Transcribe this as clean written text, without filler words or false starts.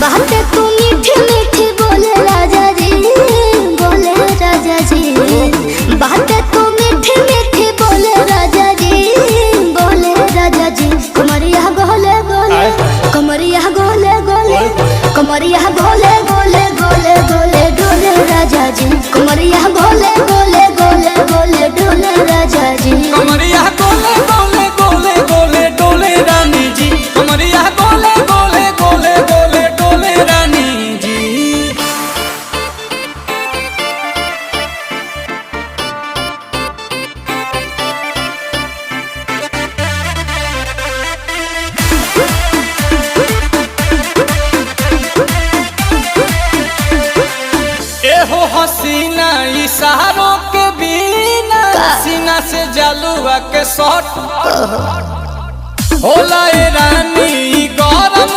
बातें तू मीठी मीठी बोले राजा जी, बोले राजा जी। बातें तू मीठी मीठी बोले राजा जी, बोले राजा जी। कमरिया गोले गोले, कमरिया गोले गोले, कमरिया गोले गोले गोले गोले डोले राजा जी। कमरिया गोले गोले गोले गोले डोले राजा जी। कमरिया गोले गोले गोले गोले डोले रानी जी। कमरिया गोले गोले गोले गोले डोले रानी जी। एहो हसीना इशारों के बिना सीना से जलुआ के शॉट होला ए रानी गरम